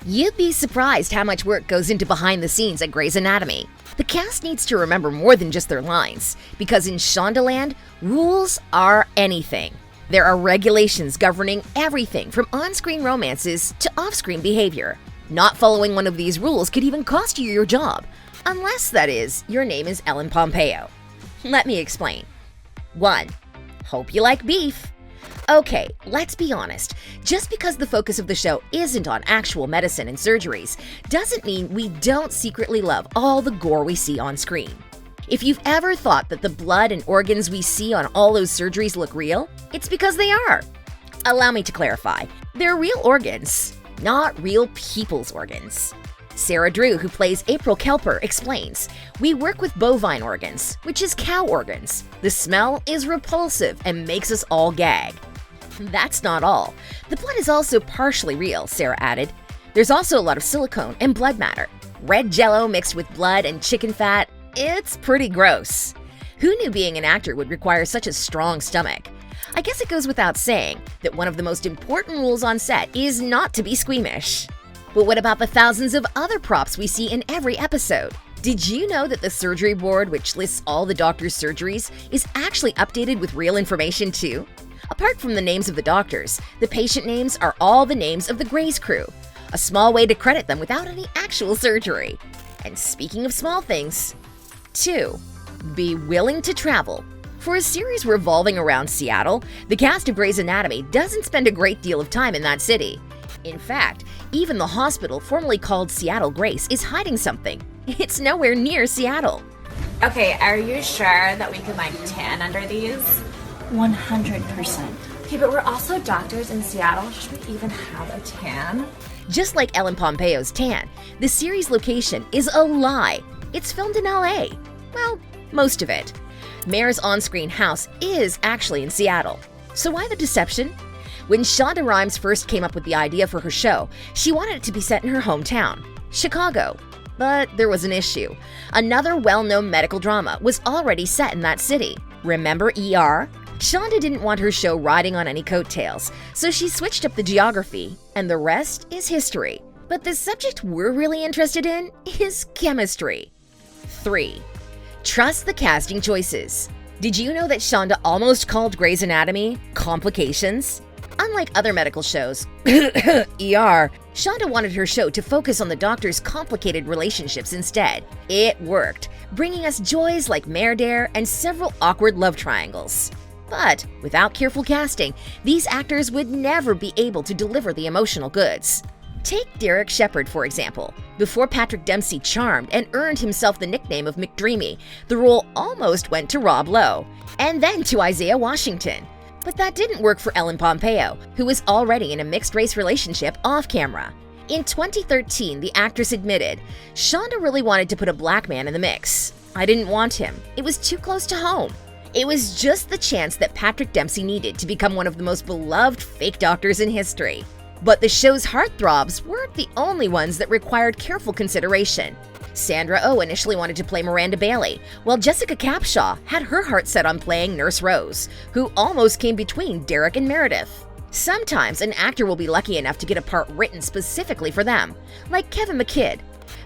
You'd be surprised how much work goes into behind the scenes at Grey's Anatomy. The cast needs to remember more than just their lines, because in Shondaland, rules are anything. There are regulations governing everything from on-screen romances to off-screen behavior. Not following one of these rules could even cost you your job, unless, that is, your name is Ellen Pompeo. Let me explain. 1. Hope you like beef. Okay, let's be honest. Just because the focus of the show isn't on actual medicine and surgeries doesn't mean we don't secretly love all the gore we see on screen. If you've ever thought that the blood and organs we see on all those surgeries look real, it's because they are. Allow me to clarify. They're real organs, not real people's organs. Sarah Drew, who plays April Kelper, explains, "We work with bovine organs, which is cow organs. The smell is repulsive and makes us all gag." That's not all. The blood is also partially real, Sarah added. There's also a lot of silicone and blood matter. Red jello mixed with blood and chicken fat, it's pretty gross. Who knew being an actor would require such a strong stomach? I guess it goes without saying that one of the most important rules on set is not to be squeamish. But what about the thousands of other props we see in every episode? Did you know that the surgery board, which lists all the doctor's surgeries, is actually updated with real information too? Apart from the names of the doctors, the patient names are all the names of the Grey's crew, a small way to credit them without any actual surgery. And speaking of small things, 2. Be willing to travel. For a series revolving around Seattle, the cast of Grey's Anatomy doesn't spend a great deal of time in that city. In fact, even the hospital formerly called Seattle Grace is hiding something. It's nowhere near Seattle. Okay, are you sure that we can tan under these? 100%. Okay, but we're also doctors in Seattle. Should we even have a tan? Just like Ellen Pompeo's tan, the series location is a lie. It's filmed in LA. Well, most of it. Mare's on-screen house is actually in Seattle. So why the deception? When Shonda Rhimes first came up with the idea for her show, she wanted it to be set in her hometown, Chicago. But there was an issue. Another well-known medical drama was already set in that city. Remember ER? Shonda didn't want her show riding on any coattails, so she switched up the geography, and the rest is history. But the subject we're really interested in is chemistry. 3. Trust the casting choices. Did you know that Shonda almost called Grey's Anatomy Complications? Unlike other medical shows, ER, Shonda wanted her show to focus on the doctors' complicated relationships instead. It worked, bringing us joys like mare dare and several awkward love triangles. But without careful casting, these actors would never be able to deliver the emotional goods. Take Derek Shepherd, for example. Before Patrick Dempsey charmed and earned himself the nickname of McDreamy, the role almost went to Rob Lowe, and then to Isiah Washington. But that didn't work for Ellen Pompeo, who was already in a mixed-race relationship off-camera. In 2013, the actress admitted, "Shonda really wanted to put a black man in the mix. I didn't want him. It was too close to home." It was just the chance that Patrick Dempsey needed to become one of the most beloved fake doctors in history. But the show's heartthrobs weren't the only ones that required careful consideration. Sandra Oh initially wanted to play Miranda Bailey, while Jessica Capshaw had her heart set on playing Nurse Rose, who almost came between Derek and Meredith. Sometimes an actor will be lucky enough to get a part written specifically for them, like Kevin McKidd.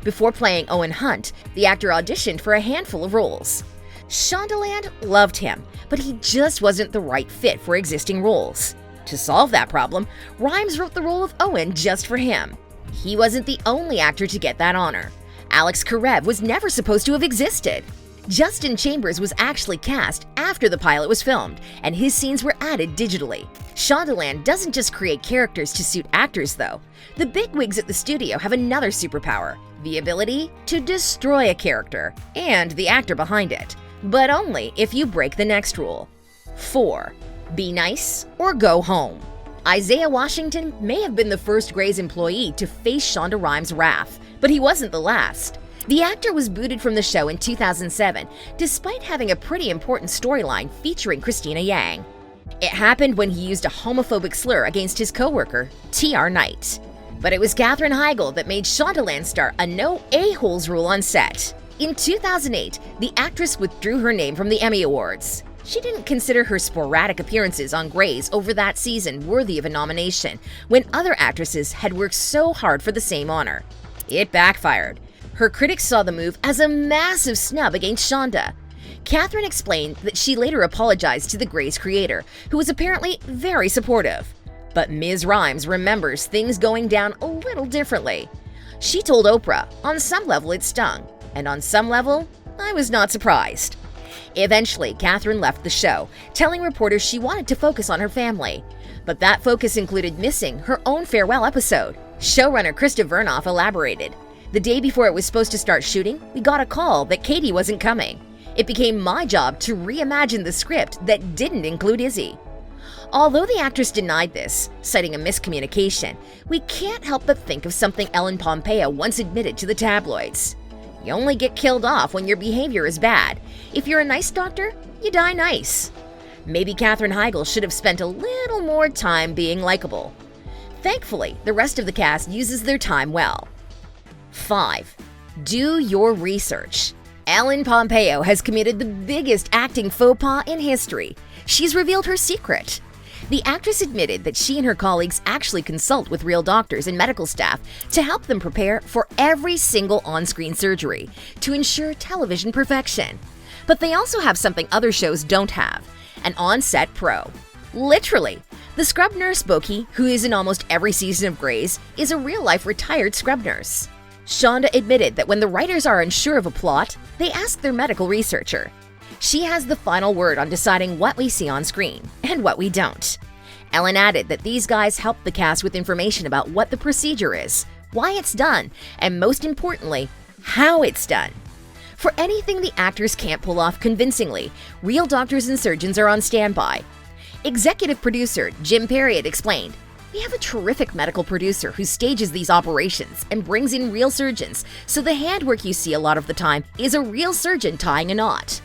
Before playing Owen Hunt, the actor auditioned for a handful of roles. Shondaland loved him, but he just wasn't the right fit for existing roles. To solve that problem, Rhimes wrote the role of Owen just for him. He wasn't the only actor to get that honor. Alex Karev was never supposed to have existed. Justin Chambers was actually cast after the pilot was filmed, and his scenes were added digitally. Shondaland doesn't just create characters to suit actors, though. The bigwigs at the studio have another superpower, the ability to destroy a character and the actor behind it. But only if you break the next rule. 4. Be nice or go home. Isiah Washington may have been the first Grey's employee to face Shonda Rhimes' wrath, but he wasn't the last. The actor was booted from the show in 2007, despite having a pretty important storyline featuring Cristina Yang. It happened when he used a homophobic slur against his coworker, T.R. Knight. But it was Katherine Heigl that made Shondaland start a no a-holes rule on set. In 2008, the actress withdrew her name from the Emmy Awards. She didn't consider her sporadic appearances on Grey's over that season worthy of a nomination when other actresses had worked so hard for the same honor. It backfired. Her critics saw the move as a massive snub against Shonda. Katherine explained that she later apologized to the Grey's creator, who was apparently very supportive. But Ms. Rhimes remembers things going down a little differently. She told Oprah, on some level it stung, and on some level, I was not surprised. Eventually, Katherine left the show, telling reporters she wanted to focus on her family. But that focus included missing her own farewell episode. Showrunner Krista Vernoff elaborated. The day before it was supposed to start shooting, we got a call that Katie wasn't coming. It became my job to reimagine the script that didn't include Izzie. Although the actress denied this, citing a miscommunication, we can't help but think of something Ellen Pompeo once admitted to the tabloids. You only get killed off when your behavior is bad. If you're a nice doctor, you die nice. Maybe Katherine Heigl should have spent a little more time being likable. Thankfully, the rest of the cast uses their time well. 5. Do your research. Ellen Pompeo has committed the biggest acting faux pas in history. She's revealed her secret. The actress admitted that she and her colleagues actually consult with real doctors and medical staff to help them prepare for every single on-screen surgery to ensure television perfection. But they also have something other shows don't have, an on-set pro. Literally, the scrub nurse Boki, who is in almost every season of Grey's, is a real-life retired scrub nurse. Shonda admitted that when the writers are unsure of a plot, they ask their medical researcher. She has the final word on deciding what we see on screen and what we don't. Ellen added that these guys help the cast with information about what the procedure is, why it's done, and most importantly, how it's done. For anything the actors can't pull off convincingly, real doctors and surgeons are on standby. Executive producer Jim Perriott explained, "We have a terrific medical producer who stages these operations and brings in real surgeons, so the handwork you see a lot of the time is a real surgeon tying a knot."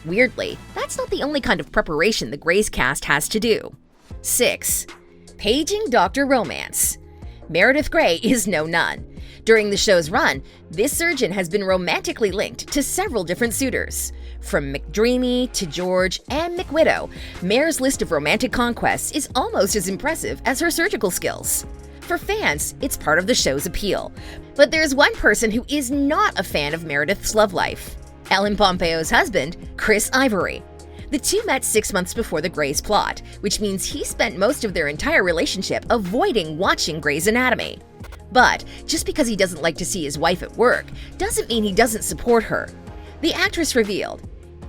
Weirdly, that's not the only kind of preparation the Grey's cast has to do. 6. Paging Dr. Romance. Meredith Gray is no nun. During the show's run, this surgeon has been romantically linked to several different suitors. From McDreamy to George and McWidow, Mare's list of romantic conquests is almost as impressive as her surgical skills. For fans, it's part of the show's appeal. But there's one person who is not a fan of Meredith's love life: Ellen Pompeo's husband, Chris Ivory. The two met 6 months before the Grey's plot, which means he spent most of their entire relationship avoiding watching Grey's Anatomy. But just because he doesn't like to see his wife at work doesn't mean he doesn't support her. The actress revealed,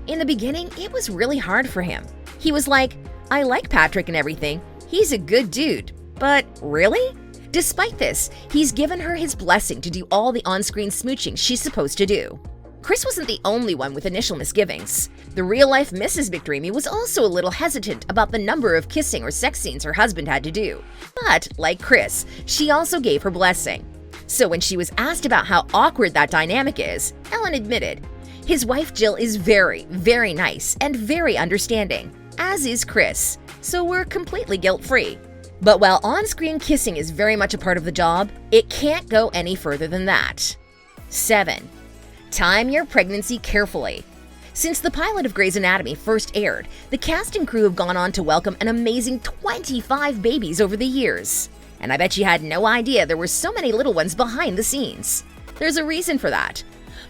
"In the beginning, it was really hard for him. He was like, I like Patrick and everything. He's a good dude. But really?" Despite this, he's given her his blessing to do all the on-screen smooching she's supposed to do. Chris wasn't the only one with initial misgivings. The real-life Mrs. McDreamy was also a little hesitant about the number of kissing or sex scenes her husband had to do. But, like Chris, she also gave her blessing. So when she was asked about how awkward that dynamic is, Ellen admitted, "His wife Jill is very, very nice and very understanding, as is Chris, so we're completely guilt-free." But while on-screen kissing is very much a part of the job, it can't go any further than that. 7. Time your pregnancy carefully. Since the pilot of Grey's Anatomy first aired, the cast and crew have gone on to welcome an amazing 25 babies over the years. And I bet you had no idea there were so many little ones behind the scenes. There's a reason for that.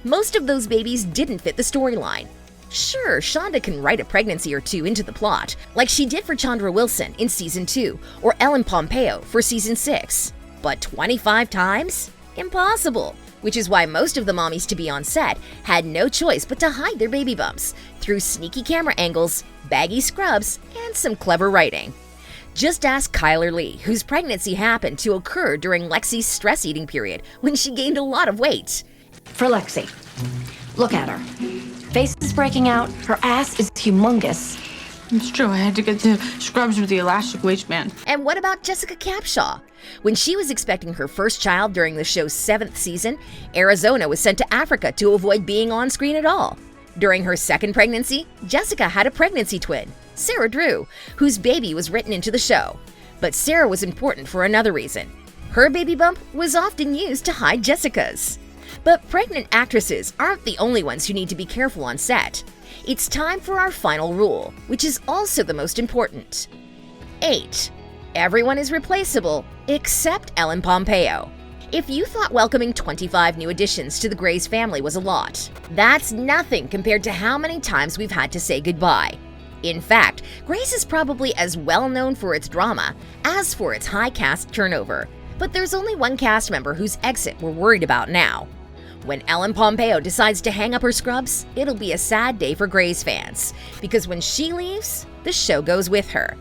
Most of those babies didn't fit the storyline. Sure, Shonda can write a pregnancy or two into the plot, like she did for Chandra Wilson in Season 2 or Ellen Pompeo for Season 6. But 25 times? Impossible. Which is why most of the mommies to be on set had no choice but to hide their baby bumps through sneaky camera angles, baggy scrubs, and some clever writing. Just ask Kyler Lee, whose pregnancy happened to occur during Lexi's stress eating period when she gained a lot of weight. For Lexi, look at her. Face is breaking out, her ass is humongous. It's true, I had to get the scrubs with the elastic waistband. And what about Jessica Capshaw? When she was expecting her first child during the show's 7th season, Arizona was sent to Africa to avoid being on screen at all. During her second pregnancy, Jessica had a pregnancy twin, Sarah Drew, whose baby was written into the show. But Sarah was important for another reason. Her baby bump was often used to hide Jessica's. But pregnant actresses aren't the only ones who need to be careful on set. It's time for our final rule, which is also the most important. 8. Everyone is replaceable except Ellen Pompeo. If you thought welcoming 25 new additions to the Gray's family was a lot, that's nothing compared to how many times we've had to say goodbye. In fact, Grey's is probably as well known for its drama as for its high cast turnover. But there's only one cast member whose exit we're worried about now. When Ellen Pompeo decides to hang up her scrubs, it'll be a sad day for Grey's fans, because when she leaves, the show goes with her.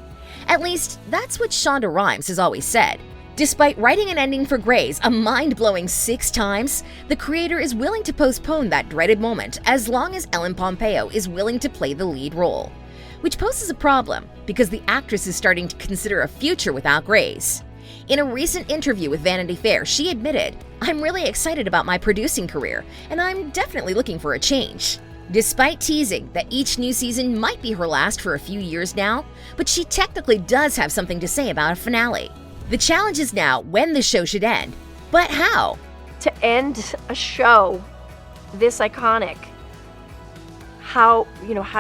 At least, that's what Shonda Rhimes has always said. Despite writing an ending for Grey's a mind-blowing 6 times, the creator is willing to postpone that dreaded moment as long as Ellen Pompeo is willing to play the lead role. Which poses a problem, because the actress is starting to consider a future without Grey's. In a recent interview with Vanity Fair, she admitted, "I'm really excited about my producing career, and I'm definitely looking for a change." Despite teasing that each new season might be her last for a few years now, but she technically does have something to say about a finale. The challenge is now when the show should end, but how? To end a show this iconic, how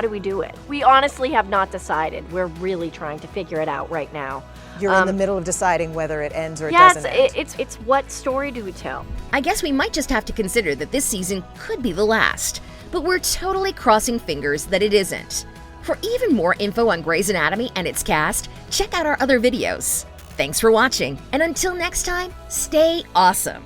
do we do it? We honestly have not decided. We're really trying to figure it out right now. You're in the middle of deciding whether it ends or it doesn't end. Yes, it's what story do we tell? I guess we might just have to consider that this season could be the last, but we're totally crossing fingers that it isn't. For even more info on Grey's Anatomy and its cast, check out our other videos. Thanks for watching, and until next time, stay awesome!